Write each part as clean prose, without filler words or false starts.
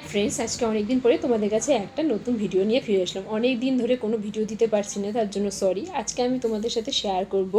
Friends, আজকে অনেক দিন পরে তোমাদের কাছে একটা নতুন ভিডিও নিয়ে ফিরে আসলাম। অনেক দিন ধরে কোনো ভিডিও দিতে পারছি না, তার জন্য সরি। আজকে আমি তোমাদের সাথে শেয়ার করব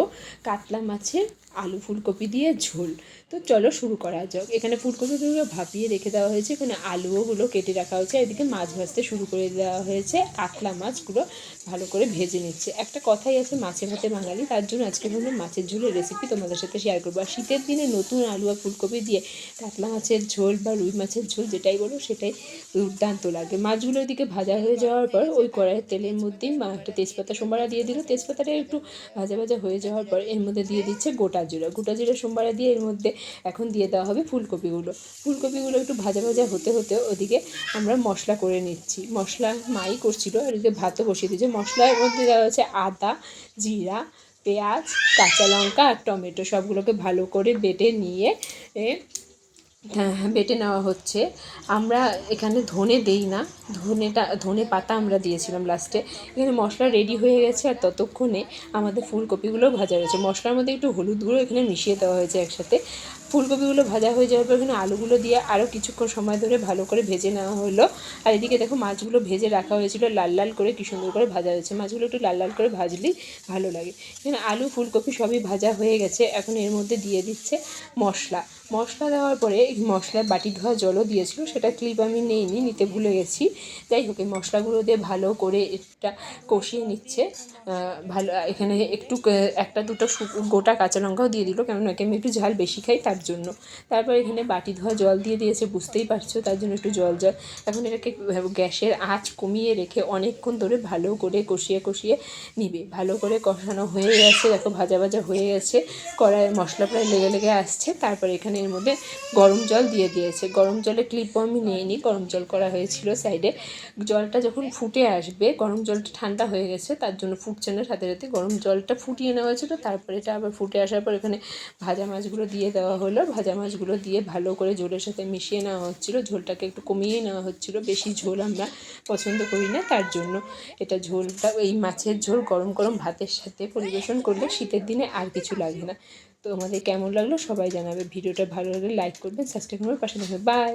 কাতলা মাছের আলু ফুলকপি দিয়ে ঝোল। তো চলো শুরু করা যাক। এখানে ফুলকপিগুলো ভাপিয়ে রেখে দেওয়া হয়েছে, এখানে আলুগুলো কেটে রাখা হয়েছে, এদিকে মাছ ভাজতে শুরু করে দেওয়া হয়েছে। কাতলা মাছগুলো ভালো করে ভেজে নিচ্ছে। একটা কথাই আছে, মাছে ভাতে বাঙালি, তার জন্য আজকে ভাবলাম মাছের ঝোলের রেসিপি তোমাদের সাথে শেয়ার করবো। আর শীতের দিনে নতুন আলু আর ফুলকপি দিয়ে কাতলা মাছের ঝোল বা রুই মাছের ঝোল যেটাই বলো সেটাই দুর্দান্ত লাগে। মাছগুলো এদিকে ভাজা হয়ে যাওয়ার পর ওই কড়াইয়ের তেলের মধ্যেই একটা তেজপাতা সোমবারা দিয়ে দিল। তেজপাতাটা একটু ভাজা ভাজা হয়ে যাওয়ার পর এর মধ্যে দিয়ে দিচ্ছে গোটা জিরা সোমবারা দিয়ে এর মধ্যে এখন দিয়ে দেওয়া হবে ফুলকপিগুলো একটু ভাজা ভাজা হতে হতে ওদিকে আমরা মশলা করে নিচ্ছি। মশলা মাই করছিল আর এদিকে ভাতও বসিয়ে দিয়েছে। মশলার মধ্যে দেওয়া হচ্ছে আদা, জিরা, পেঁয়াজ, কাঁচা লঙ্কা আর টমেটো, সবগুলোকে ভালো করে বেটে নিয়ে বেটে নেওয়া হচ্ছে। আমরা এখানে ধনে দেই না, ধনে পাতা আমরা দিয়েছিলাম লাস্টে। এখানে মশলা রেডি হয়ে গেছে আর ততক্ষণে আমাদের ফুলকপিগুলো ভাজা হয়েছে। মশলার মধ্যে একটু হলুদ গুঁড়ো এখানে মিশিয়ে দেওয়া হয়েছে একসাথে। ফুলকপিগুলো ভাজা হয়ে যাওয়ার পর এখানে আলুগুলো দিয়ে আরও কিছুক্ষণ সময় ধরে ভালো করে ভেজে নেওয়া হলো। আর এদিকে দেখো মাছগুলো ভেজে রাখা হয়েছিল, লাল লাল করে কী সুন্দর করে ভাজা হয়েছে। মাছগুলো একটু লাল লাল করে ভাজলেই ভালো লাগে। এখানে আলু ফুলকপি সবই ভাজা হয়ে গেছে। এখন এর মধ্যে দিয়ে দিচ্ছে মশলা দেওয়ার পরে এই মশলার বাটি ধোয়া জলও দিয়েছিল, সেটা ক্লিপ আমি নিতে ভুলে গেছি। যাই হোক, এই মশলাগুলো দিয়ে ভালো করে এটা কষিয়ে নিচ্ছে। ভালো এখানে একটু একটা দুটো গোটা কাঁচা লঙ্কাও দিয়ে দিল, কেননা আমি একটু ঝাল বেশি খাই তার জন্য। তারপর এখানে বাটি ধোয়া জল দিয়ে দিয়েছে, বুঝতেই পারছো, তার জন্য একটু জল। এখন এটাকে গ্যাসের আঁচ কমিয়ে রেখে অনেকক্ষণ ধরে ভালো করে কষিয়ে নিবে। ভালো করে কষানো হয়ে গেছে, দেখো ভাজা ভাজা হয়ে গেছে, কড়াইয়ের মশলা প্রায় লেগে আসছে। তারপর এখানে এর মধ্যে গরম জল দিয়ে দিয়েছে। গরম জলে ক্লিপও আমি নিইনি, গরম জল করা হয়েছিল সাইডে। জলটা যখন ফুটে আসবে, গরম জলটা ঠান্ডা হয়ে গেছে তার জন্য ফুটছে না, সাথে সাথে গরম জলটা ফুটিয়ে নেওয়া হয়েছিল। তারপরে এটা আবার ফুটে আসার পর এখানে ভাজা মাছগুলো দিয়ে দেওয়া হলো। ভাজা মাছগুলো দিয়ে ভালো করে ঝোলের সাথে মিশিয়ে নেওয়া হচ্ছিলো। ঝোলটাকে একটু কমিয়ে নেওয়া হচ্ছিলো, বেশি ঝোল আমরা পছন্দ করি না, তার জন্য। এটা ঝোলটা, এই মাছের ঝোল গরম গরম ভাতের সাথে পরিবেশন করলে শীতের দিনে আর কিছু লাগে না। তো আমাদের কেমন লাগলো সবাই জানাবে। ভিডিওটা ভালো লাগলে লাইক করবেন, সাবস্ক্রাইব করবেন, পাশে থাকবেন। বাই।